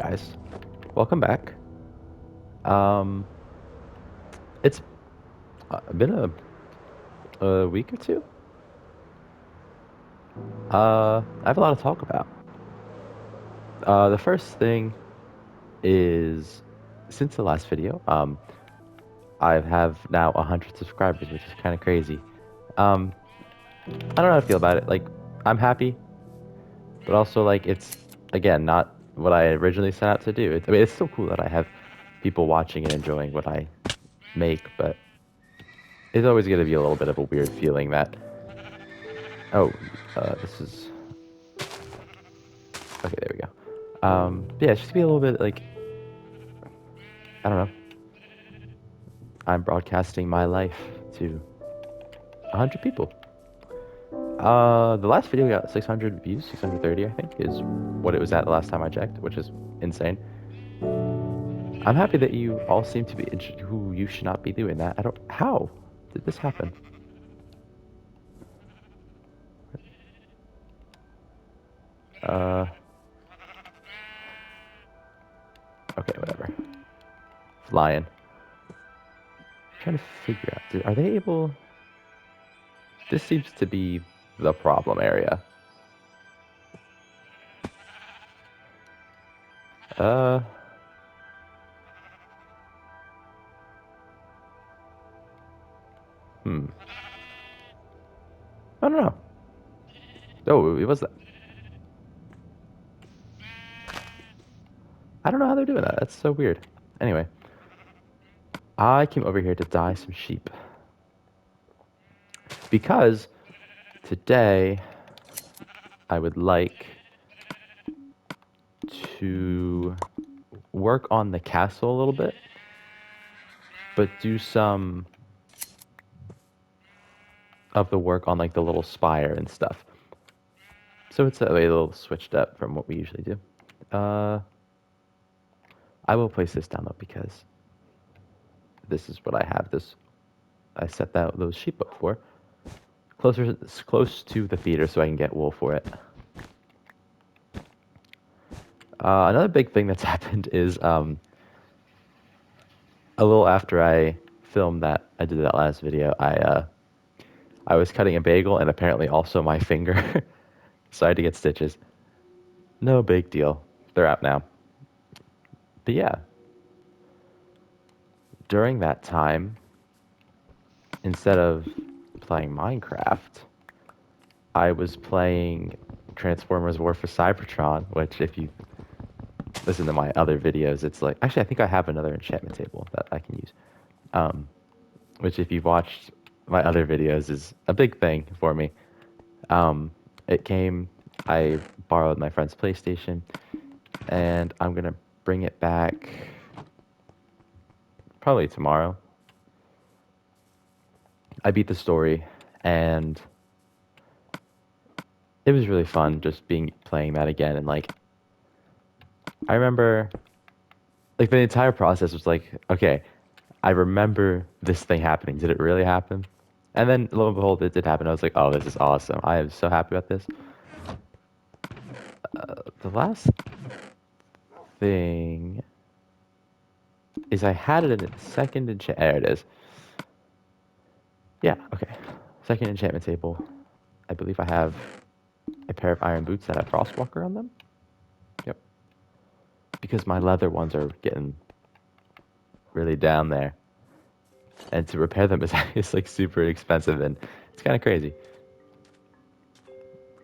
guys, welcome back. Um, it's been a week or two. I have a lot to talk about. The first thing is, since the last video, I have now 100 subscribers, which is kind of crazy. Um, I don't know how to feel about it. Like, I'm happy, but also like it's again not what I originally set out to do. I mean, it's still cool that I have people watching and enjoying what I make, but it's always going to be a little bit of a weird feeling that oh, this is okay. There we go. Yeah, it's just be a little bit like I don't know. I'm broadcasting my life to 100 people. The last video got 600 views, 630 I think is what it was at the last time I checked, which is insane. I'm happy that you all seem to be who you should not be doing that. I don't. How did this happen? Uh. Okay, whatever. Flying. Trying to figure out. Are they able? This seems to be the problem area. Uh. Hmm. I don't know. Oh, it was that. I don't know how they're doing that. That's so weird. Anyway, I came over here to dye some sheep because today I would like to work on the castle a little bit, but do some of the work on like the little spire and stuff. So it's a little switched up from what we usually do. I will place this down though because this is what I have. I set those sheep up for close to the feeder so I can get wool for it. Another big thing that's happened is a little after I filmed that, I did that last video. I was cutting a bagel and apparently also my finger, so I had to get stitches. No big deal. They're out now. But yeah, during that time, instead of playing Minecraft, I was playing Transformers War for Cybertron, which if you listen to my other videos, it's like actually I think I have another enchantment table that I can use. Um, which if you've watched my other videos is a big thing for me. Um, it came, I borrowed my friend's PlayStation, and I'm gonna bring it back probably tomorrow. I beat the story, and it was really fun just playing that again. And like, I remember, like the entire process was like, okay, I remember this thing happening. Did it really happen? And then lo and behold, it did happen. I was like, oh, this is awesome. I am so happy about this. The last thing is I had it in a second enchant. There it is. Yeah, okay. Second enchantment table. I believe I have a pair of iron boots that have frostwalker on them. Yep. Because my leather ones are getting really down there. And to repair them is like super expensive and it's kind of crazy.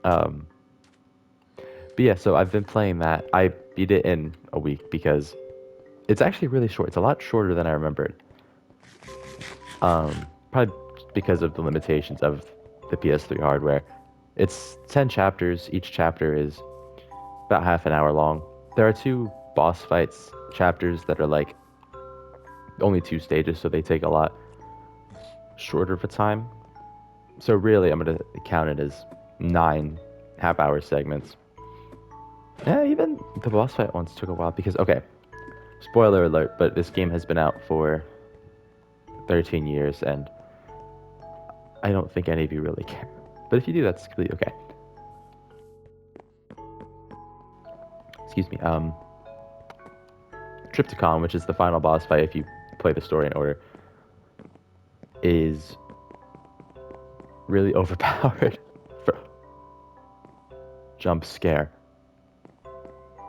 Um, but yeah, so I've been playing that. I beat it in a week because it's actually really short. It's a lot shorter than I remembered. Probably because of the limitations of the PS3 hardware. It's 10 chapters. Each chapter is about half an hour long. There are two boss fights chapters that are like only two stages, so they take a lot shorter of a time. So really, I'm gonna count it as 9 half-hour segments. Yeah, even the boss fight ones took a while because okay, spoiler alert, but this game has been out for 13 years, and I don't think any of you really care. But if you do, that's completely okay. Excuse me. Triptychon, which is the final boss fight if you play the story in order, is really overpowered for jump scare.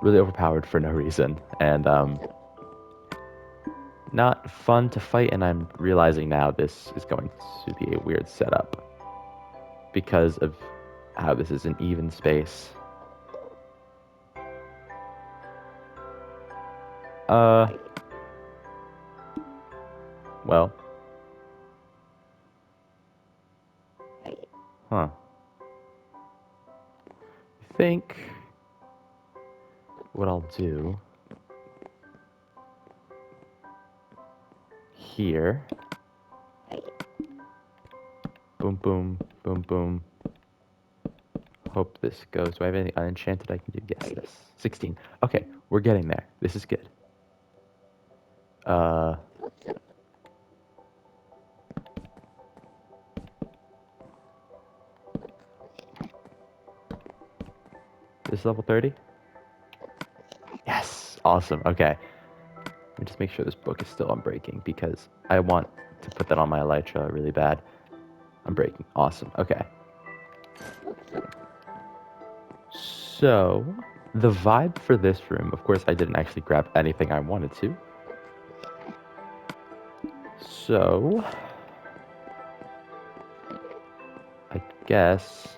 Really overpowered for no reason, and not fun to fight. And I'm realizing now this is going to be a weird setup because of how this is an even space. Well, huh. I think what I'll do here, boom, boom, boom, boom. Hope this goes. Do I have anything unenchanted I can do? Yes, this. 16. Okay, we're getting there. This is good. This is level 30? Yes, awesome. Okay. Let me just make sure this book is still unbreaking because I want to put that on my elytra really bad. Unbreaking. Awesome. Okay. So, the vibe for this room, of course, I didn't actually grab anything I wanted to. So, I guess.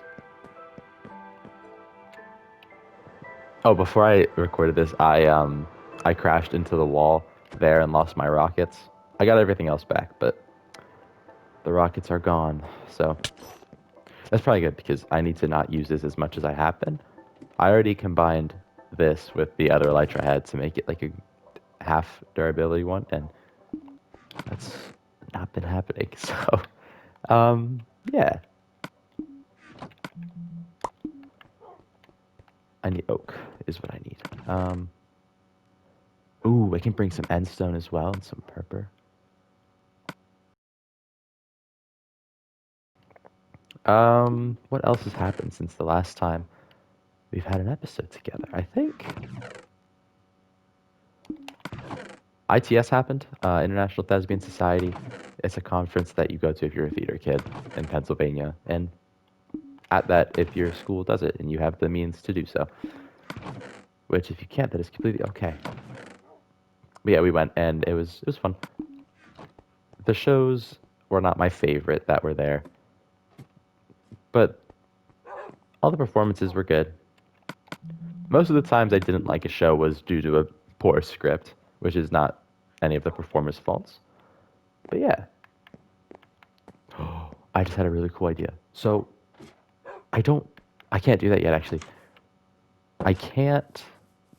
Oh, before I recorded this, I crashed into the wall there and lost my rockets. I got everything else back, but the rockets are gone. So that's probably good because I need to not use this as much as I have been. I already combined this with the other elytra head to make it like a half durability one, and that's not been happening. So, yeah. I need oak is what I need. Ooh, I can bring some endstone as well and some purple. What else has happened since the last time we've had an episode together? I think ITS happened, International Thespian Society. It's a conference that you go to if you're a theater kid in Pennsylvania, and at that, if your school does it and you have the means to do so, which if you can't, that is completely okay. But yeah, we went and it was fun. The shows were not my favorite that were there, but all the performances were good. Most of the times I didn't like a show was due to a poor script, which is not any of the performers' faults. But yeah. I just had a really cool idea. So I can't do that yet actually. I can't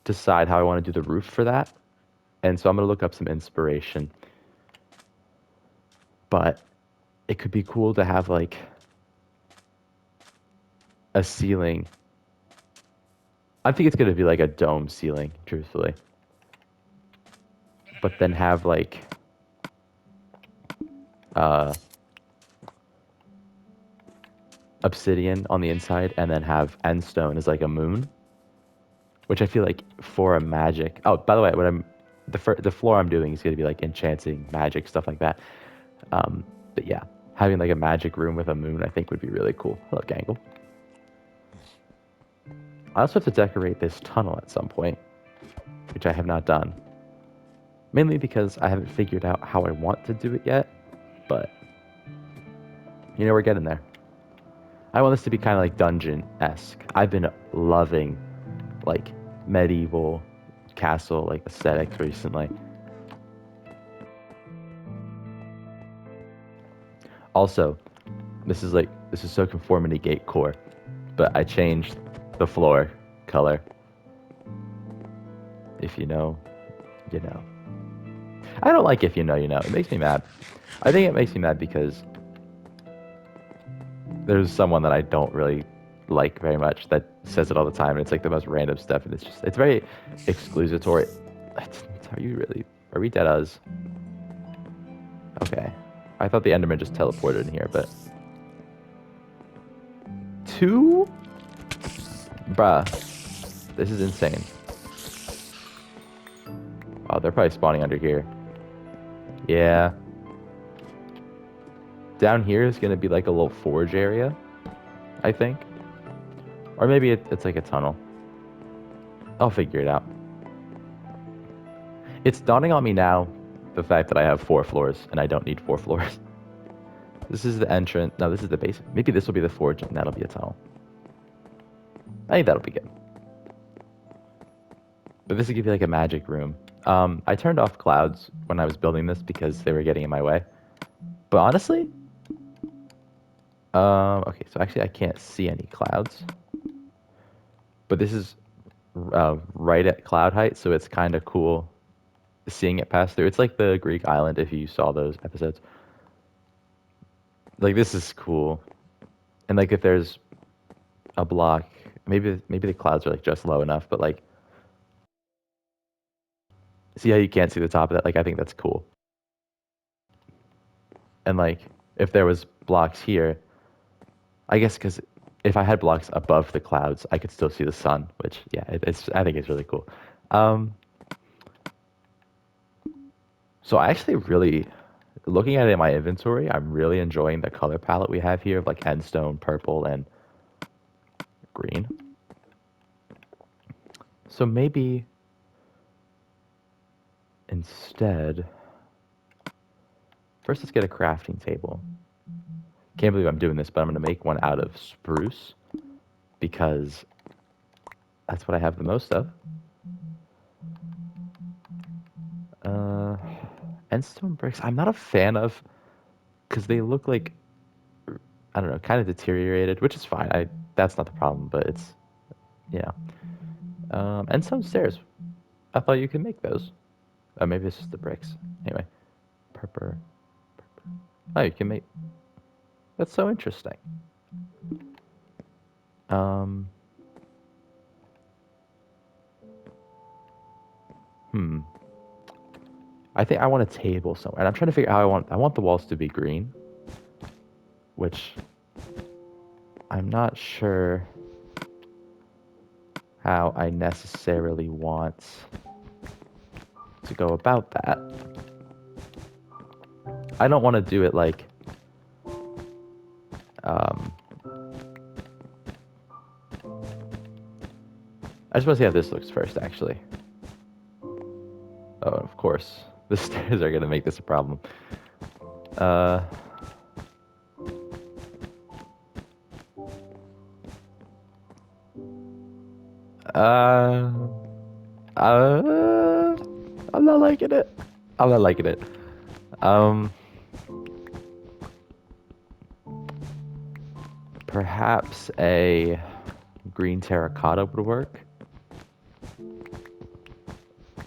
decide how I want to do the roof for that. And so I'm going to look up some inspiration. But it could be cool to have like a ceiling. I think it's going to be like a dome ceiling, truthfully. But then have like obsidian on the inside and then have endstone as like a moon, which I feel like for a magic. Oh, by the way, the floor I'm doing is going to be like enchanting, magic, stuff like that. But yeah, having like a magic room with a moon I think would be really cool. Hello, Gangle. I also have to decorate this tunnel at some point, which I have not done. Mainly because I haven't figured out how I want to do it yet, but you know, we're getting there. I want this to be kind of like dungeon-esque. I've been loving like medieval castle like aesthetics recently. Also, this is so conformity gate core, but I changed the floor color. If you know, you know. I don't like if you know, you know. It makes me mad. I think it makes me mad because there's someone that I don't really like very much that says it all the time, and it's like the most random stuff, and it's very exclusatory. Are we dead us? Okay. I thought the Enderman just teleported in here, but... Two? Bruh. This is insane. Oh, they're probably spawning under here. Yeah. Down here is going to be like a little forge area, I think. Or maybe it's like a tunnel. I'll figure it out. It's dawning on me now, the fact that I have 4 floors and I don't need 4 floors. This is the entrance. No, this is the basement. Maybe this will be the forge and that'll be a tunnel. I think that'll be good. But this will give you like a magic room. I turned off clouds when I was building this because they were getting in my way. But honestly, okay, so actually I can't see any clouds. But this is right at cloud height, so it's kind of cool seeing it pass through. It's like the Greek island if you saw those episodes. Like this is cool. And like if there's a block, maybe the clouds are like just low enough, but like see how you can't see the top of that? Like I think that's cool. And like if there was blocks here, I guess because if I had blocks above the clouds, I could still see the sun, which yeah, it's I think it's really cool. So I actually really, looking at it in my inventory, I'm really enjoying the color palette we have here of like endstone, purple, and green. So maybe instead, first let's get a crafting table. Can't believe I'm doing this, but I'm going to make one out of spruce because that's what I have the most of. Endstone bricks, I'm not a fan of because they look like, I don't know, kind of deteriorated, which is fine. That's not the problem, but it's, yeah. Endstone stairs. I thought you could make those. Oh, maybe it's just the bricks. Anyway, purple. Oh, you can make. That's so interesting. Um. I think I want a table somewhere, and I'm trying to figure out how I want. I want the walls to be green, which I'm not sure how I necessarily want to go about that. I don't want to do it like. I just want to see how this looks first, actually. Oh, of course. The stairs are going to make this a problem. I'm not liking it. I'm not liking it. Perhaps a green terracotta would work,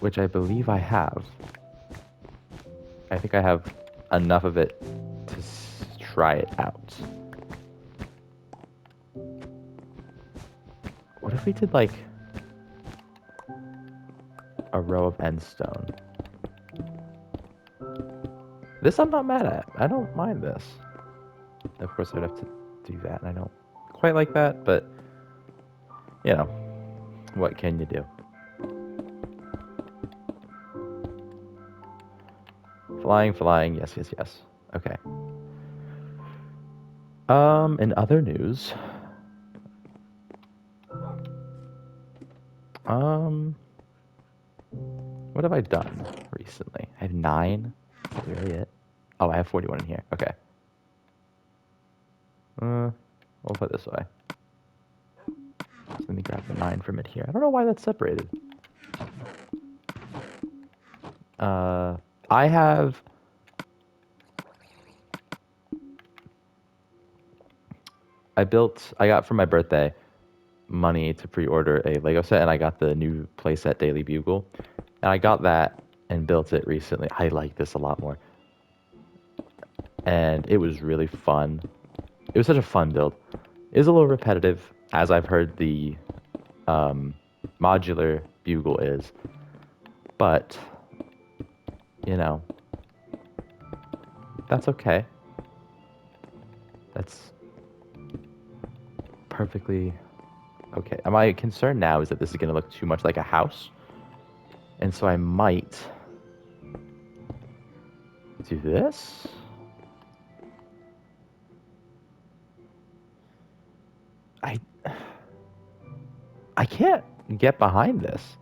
which I believe I have. I think I have enough of it to try it out. What if we did like a row of endstone? This I'm not mad at. I don't mind this. Of course, I'd have to do that, and I don't quite like that, but you know, what can you do? Flying, yes. Okay. In other news, what have I done recently? I have 9. Is that really it? Oh, I have 41 in here. Okay. We'll put it this way. So let me grab the 9 from it here. I don't know why that's separated. I got for my birthday money to pre-order a Lego set, and I got the new playset Daily Bugle. And I got that and built it recently. I like this a lot more. And it was really fun. It was such a fun build. It was a little repetitive, as I've heard the modular bugle is. But, you know, that's okay. That's perfectly okay. My concern now is that this is going to look too much like a house. And so I might Do this? I I can't get behind this.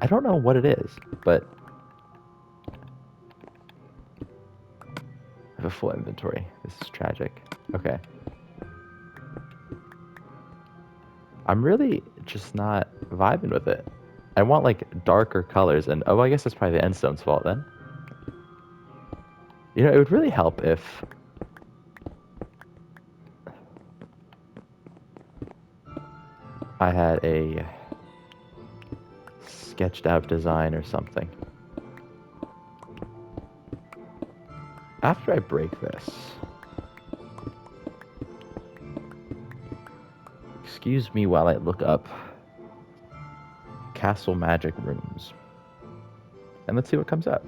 I don't know what it is, but I have a full inventory. This is tragic. Okay. I'm really just not vibing with it. I want like darker colors, and oh, I guess that's probably the endstone's fault then. You know, it would really help if I had a sketched out design or something. After I break this, excuse me while I look up castle magic rooms. And let's see what comes up.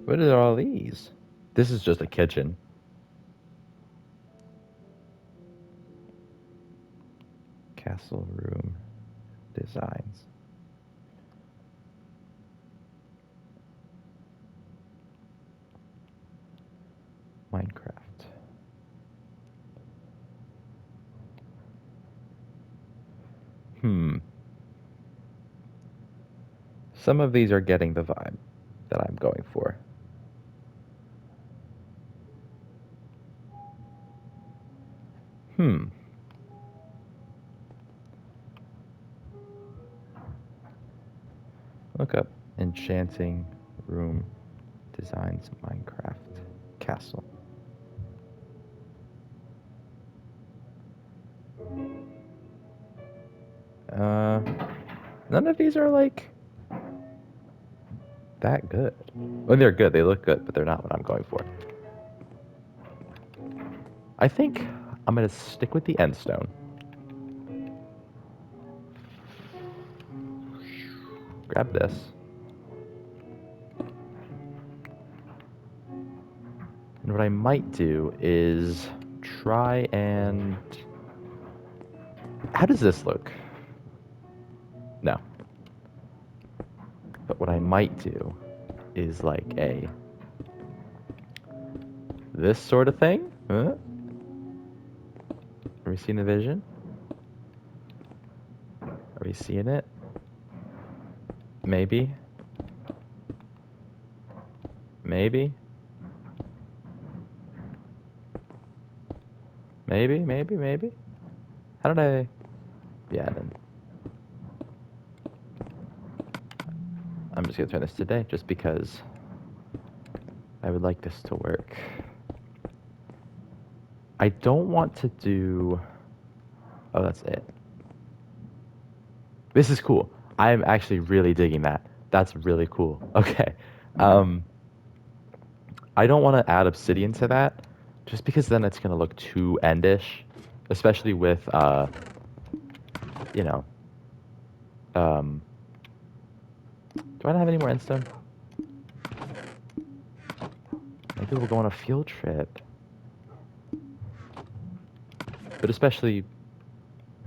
What are all these? This is just a kitchen. Castle room designs. Minecraft. Some of these are getting the vibe that I'm going for. Look up Enchanting room designs Minecraft castle. None of these are like that good. Well, they're good. They look good, but they're not what I'm going for. I think I'm gonna stick with the end stone. Grab this. And what I might do is try and... How does this look? No. But what I might do is like a... This sort of thing? Huh? Are we seeing the vision? Are we seeing it? Maybe. Maybe. Maybe. How did I... Yeah, then... I'm just gonna turn this to day, just because I would like this to work. I don't want to do... Oh, that's it. This is cool. I'm actually really digging that. That's really cool. Okay. I don't want to add obsidian to that, just because then it's gonna look too endish, especially with, you know, do I not have any more endstone? Maybe we'll go on a field trip. But especially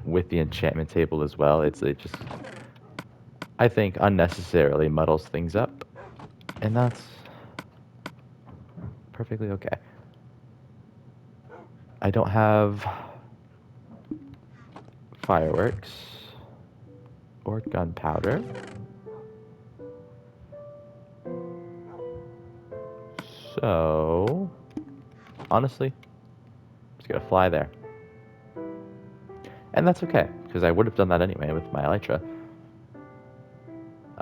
with the enchantment table as well, it just, I think, unnecessarily muddles things up. And that's perfectly okay. I don't have fireworks or gunpowder. So, honestly, I'm just gonna fly there. And that's okay, because I would have done that anyway with my elytra.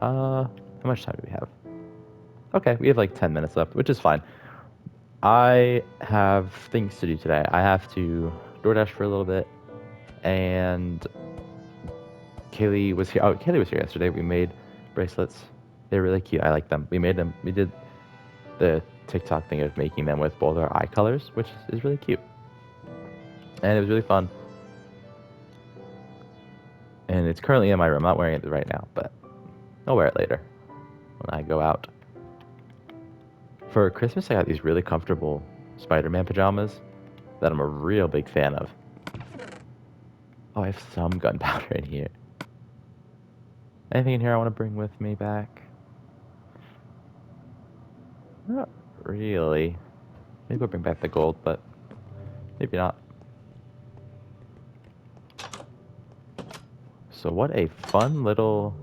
How much time do we have? Okay, we have like 10 minutes left, which is fine. I have things to do today. I have to DoorDash for a little bit, and Kaylee was here. Oh, Kaylee was here yesterday. We made bracelets. They're really cute. I like them. We made them. We did the TikTok thing of making them with both our eye colors, which is really cute. And it was really fun. And it's currently in my room. I'm not wearing it right now, but I'll wear it later when I go out. For Christmas, I got these really comfortable Spider-Man pajamas that I'm a real big fan of. Oh, I have some gunpowder in here. Anything in here I want to bring with me back? Not really. Maybe I'll bring back the gold, but maybe not. So what a fun little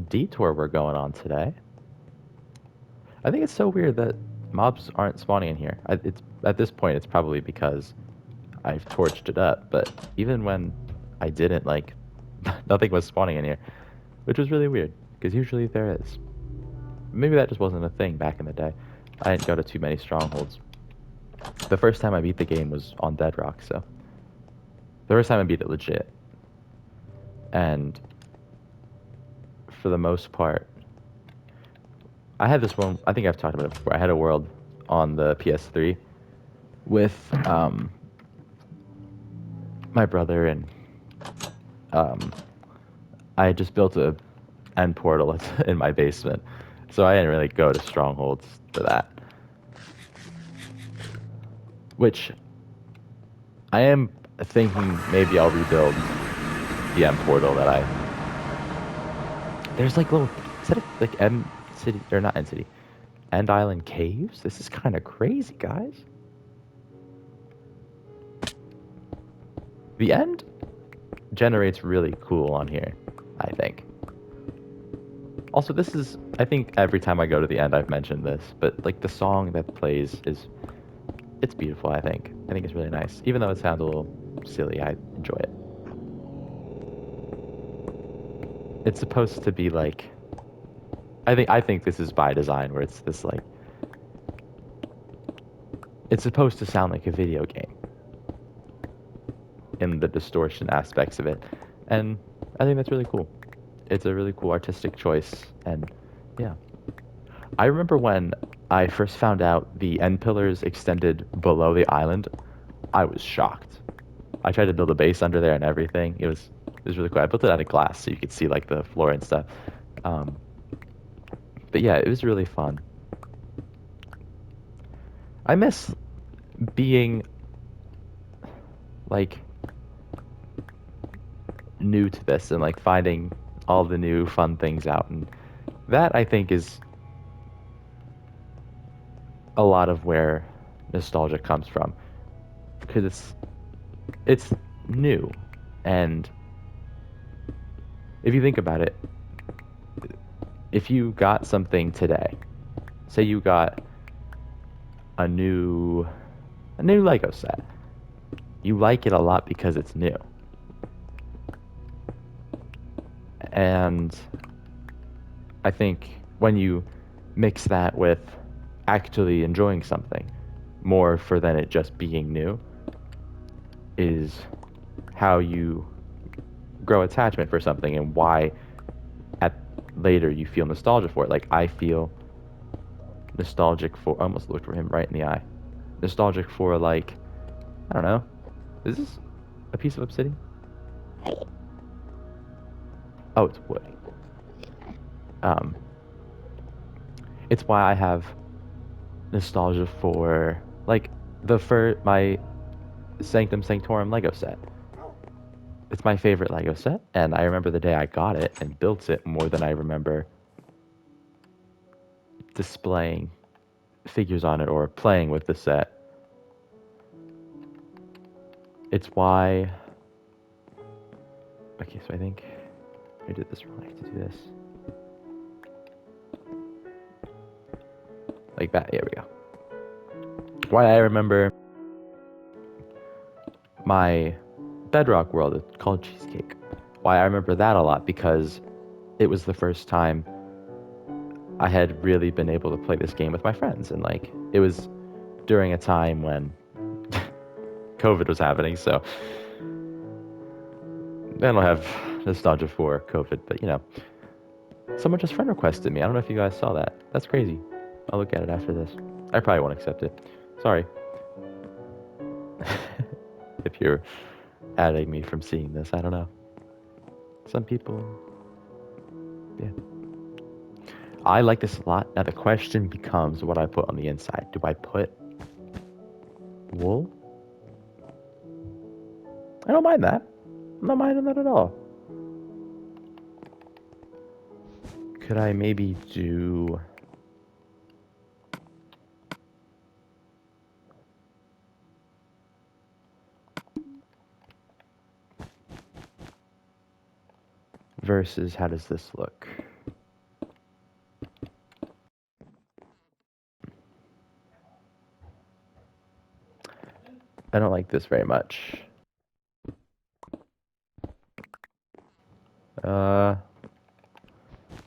detour we're going on today. I think it's so weird that mobs aren't spawning in here. It's at this point, it's probably because I've torched it up, but even when I didn't, like, nothing was spawning in here, which was really weird, because usually there is. Maybe that just wasn't a thing back in the day. I didn't go to too many strongholds. The first time I beat the game was on Bedrock, so. The first time I beat it legit. And for the most part, I had this one, I think I've talked about it before. I had a world on the PS3 with my brother, and I just built a end portal in my basement. So I didn't really go to strongholds for that. Which I am thinking maybe I'll rebuild the end portal that I. There's like little, is that like End City, or not End City, End Island caves? This is kind of crazy, guys. The end generates really cool on here, I think. Also, this is, I think every time I go to the end I've mentioned this, but like the song that plays is, it's beautiful, I think. I think it's really nice. Even though it sounds a little silly, I enjoy it. It's supposed to be like, I think this is by design, where it's this like, it's supposed to sound like a video game in the distortion aspects of it. And I think that's really cool. It's a really cool artistic choice, and yeah. I remember when I first found out the end pillars extended below the island, I was shocked. I tried to build a base under there and everything. It was really cool. I built it out of glass so you could see like the floor and stuff. Um, but yeah, it was really fun. I miss being like new to this and like finding all the new fun things out, and that I think is a lot of where nostalgia comes from, because it's new. And if you think about it, if you got something today, say you got a new Lego set, you like it a lot because it's new. And I think when you mix that with actually enjoying something more for than it just being new, is how you grow attachment for something, and why at later you feel nostalgia for it. Like I feel nostalgic for, I almost looked for him right in the eye. Nostalgic for, like, I don't know. Is this a piece of obsidian? Oh, it's wood. Um, it's why I have nostalgia for like my Sanctum Sanctorum Lego set. It's my favorite Lego set, and I remember the day I got it and built it more than I remember displaying figures on it or playing with the set. It's why. Okay, so I think I did this wrong. I have to do this like that. Here we go. Why I remember my Bedrock world called Cheesecake. Why I remember that a lot, because it was the first time I had really been able to play this game with my friends, and like it was during a time when COVID was happening, so I don't have nostalgia for COVID, but you know, someone just friend requested me. I don't know if you guys saw that. That's crazy. I'll look at it after this. I probably won't accept it. Sorry. If you're adding me from seeing this, I don't know. Some people, yeah. I like this a lot. Now the question becomes what I put on the inside. Do I put wool? I don't mind that. I'm not minding that at all. Could I maybe do... Versus, how does this look? I don't like this very much.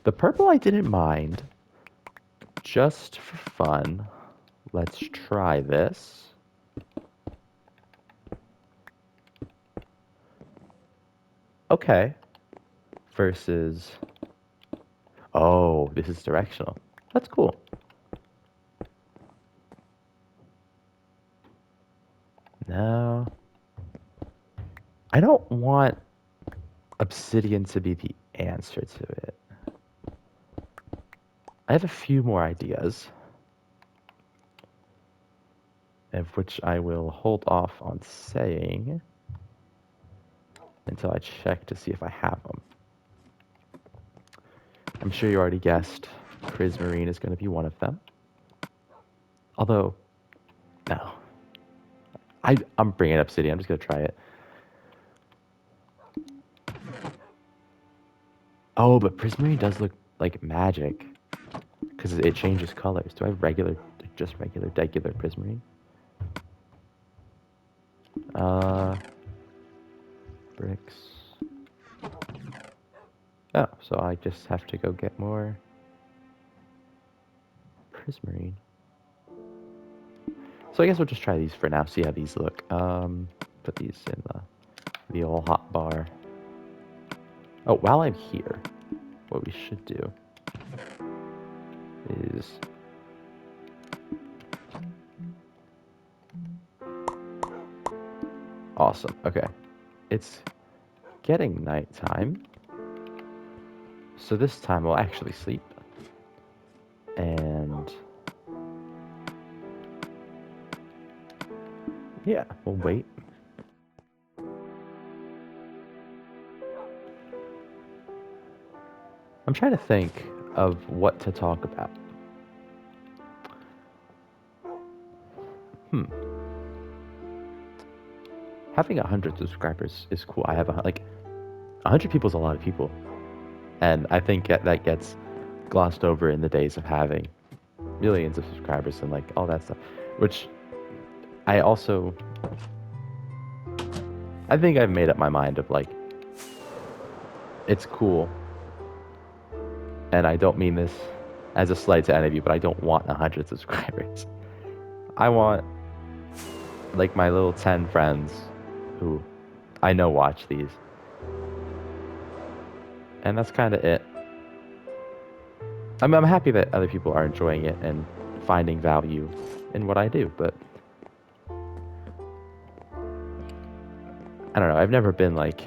The purple I didn't mind. Just for fun, let's try this. Okay. Versus... Oh, this is directional. That's cool. No. I don't want obsidian to be the answer to it. I have a few more ideas, of which I will hold off on saying until I check to see if I have them. I'm sure you already guessed prismarine is going to be one of them. Although, no. I'm bringing obsidian. I'm just going to try it. Oh, but prismarine does look like magic because it changes colors. Do I have regular, just regular prismarine? Bricks. Oh, so I just have to go get more prismarine. So I guess we'll just try these for now, see how these look. Put these in the old hot bar. Oh, while I'm here, what we should do is awesome. Okay, it's getting nighttime, so this time we'll actually sleep. And yeah, we'll wait. I'm trying to think of what to talk about. Having 100 subscribers is cool. I have like 100 people is a lot of people, and I think that gets glossed over in the days of having millions of subscribers and like all that stuff. Which I think I've made up my mind of like it's cool, and I don't mean this as a slight to any of you, but I don't want 100 subscribers. I want like my little 10 friends who I know watch these. And that's kind of it. I'm happy that other people are enjoying it and finding value in what I do, but I don't know. I've never been like,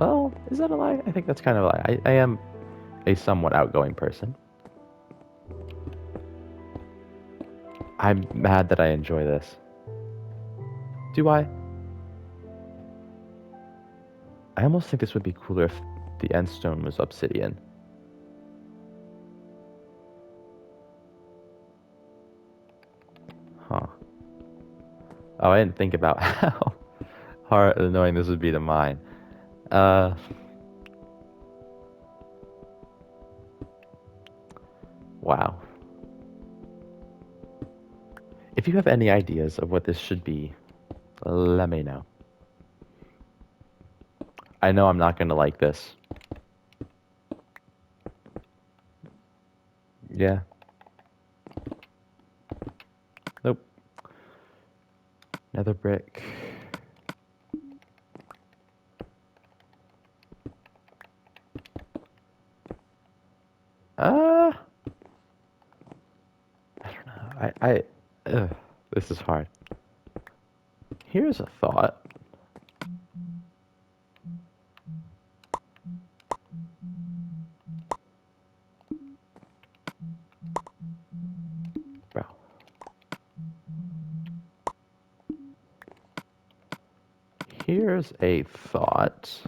well, is that a lie? I think that's kind of a lie. I am a somewhat outgoing person. I'm mad that I enjoy this. Do I? I almost think this would be cooler if the end stone was obsidian. Huh. Oh, I didn't think about how hard and annoying this would be to mine. Wow. If you have any ideas of what this should be, let me know. I know I'm not going to like this. Yeah. Nope. Another brick. I don't know. This is hard. Here's a thought. Bro. Here's a thought.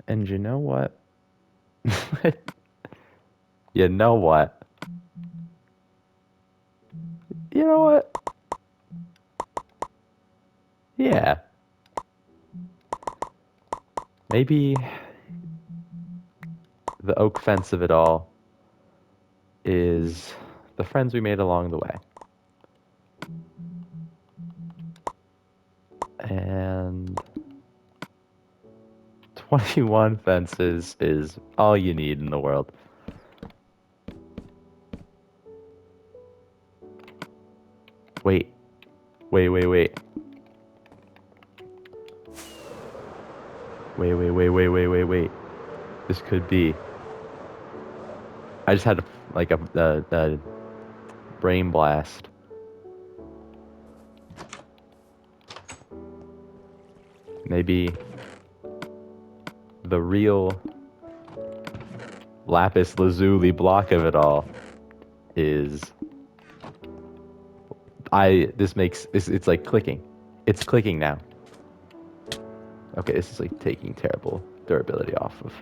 And you know what? You know what? You know what? Yeah. Maybe the oak fence of it all is the friends we made along the way. And 21 fences is all you need in the world. Wait, wait, wait, wait. Wait, wait, wait, wait, wait, wait, wait. This could be. I just had like a brain blast. Maybe the real lapis lazuli block of it all is this makes this it's like clicking. It's clicking now. Okay, this is like taking terrible durability off of.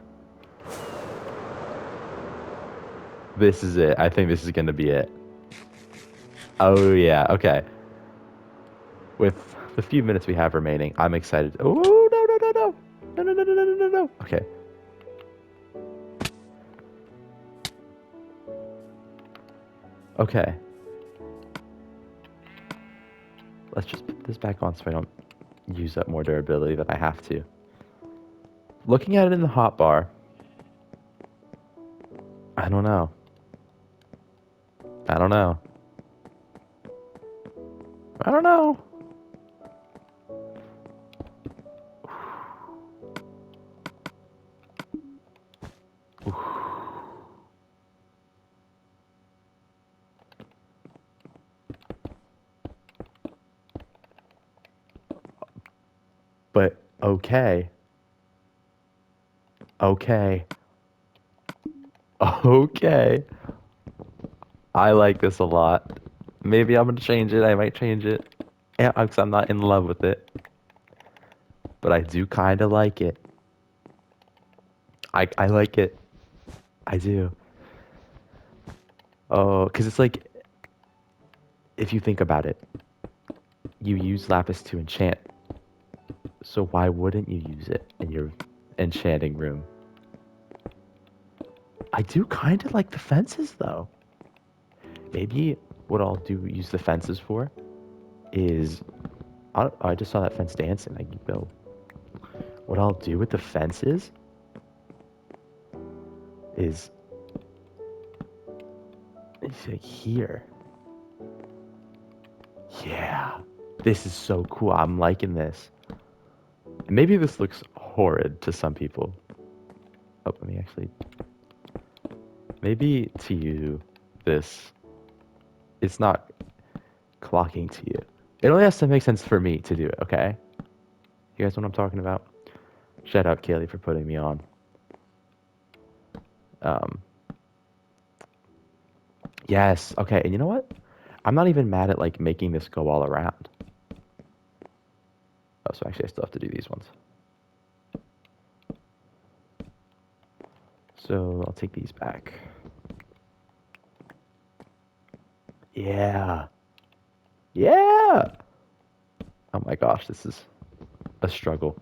This is it. I think this is gonna be it. Oh yeah, okay. With the few minutes we have remaining, I'm excited. Oh no no no no. No no no no no no no. Okay. Okay. Let's just put this back on so I don't use up more durability than I have to. Looking at it in the hotbar, I don't know. I don't know. I don't know. But okay. Okay. Okay. I like this a lot. Maybe I'm gonna change it. I might change it. Yeah, because I'm not in love with it. But I do kind of like it. I like it. I do. Oh, because it's like, if you think about it, you use lapis to enchant. So why wouldn't you use it in your enchanting room? I do kind of like the fences though. Maybe what I'll do use the fences for is I just saw that fence dancing. I can go. What I'll do with the fences is it's like here. Yeah, this is so cool. I'm liking this. Maybe this looks horrid to some people. Oh, let me actually. Maybe to you, this it's not clocking to you. It only has to make sense for me to do it. Okay, you guys know what I'm talking about? Shout out Kaylee for putting me on. Um, yes. Okay, and you know what? I'm not even mad at like making this go all around. Oh, so actually I still have to do these ones. So I'll take these back. Yeah. Yeah. Oh my gosh, this is a struggle.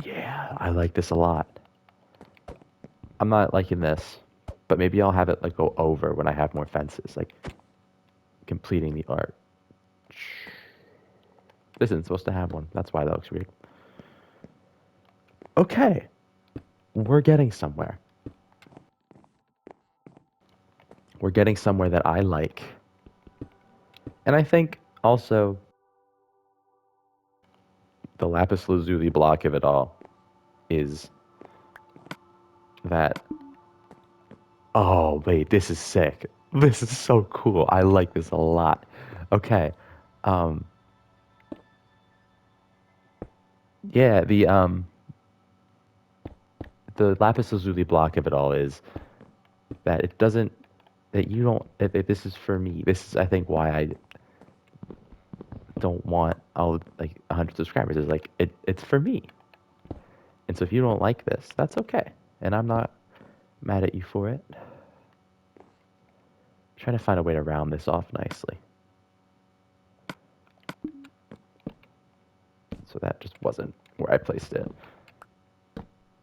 Yeah, I like this a lot. I'm not liking this, but maybe I'll have it like go over when I have more fences, like completing the art. This isn't supposed to have one. That's why that looks weird. Okay, we're getting somewhere. We're getting somewhere that I like. And I think also the lapis lazuli block of it all is that. Oh, wait, this is sick. This is so cool. I like this a lot. Okay. Um, Yeah, the lapis lazuli block of it all is that it doesn't that you don't that this is for me. This is I think why I don't want all like 100 subscribers is like it's for me. And so if you don't like this, that's okay. And I'm not mad at you for it. I'm trying to find a way to round this off nicely. So that just wasn't where I placed it.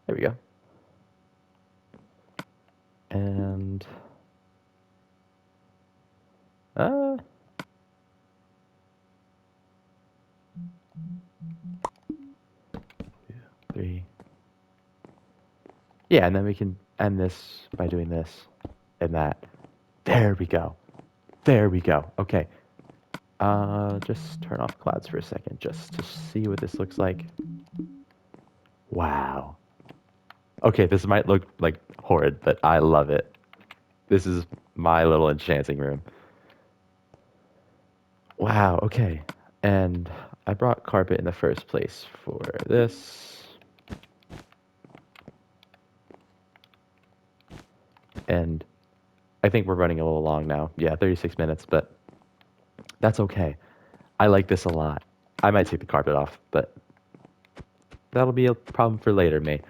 There we go. And uh 3. Yeah, and then we can end this by doing this and that. There we go. There we go. Okay. Just turn off clouds for a second just to see what this looks like. Wow. Okay, this might look like horrid, but I love it. This is my little enchanting room. Wow, okay. And I brought carpet in the first place for this. And I think we're running a little long now. Yeah, 36 minutes, but that's okay. I like this a lot. I might take the carpet off, but that'll be a problem for later, mate.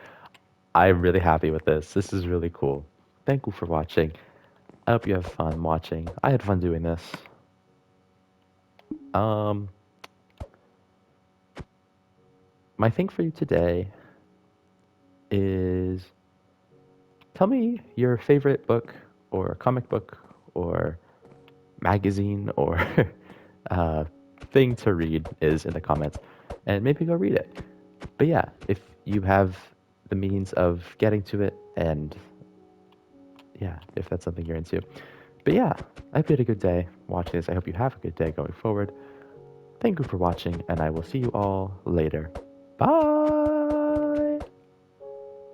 I'm really happy with this. This is really cool. Thank you for watching. I hope you have fun watching. I had fun doing this. Um, my thing for you today is tell me your favorite book or comic book or magazine or uh, thing to read is in the comments and maybe go read it. But yeah, if you have the means of getting to it and yeah, if that's something you're into. But yeah, I hope you had a good day watching this. I hope you have a good day going forward. Thank you for watching, and I will see you all later. Bye!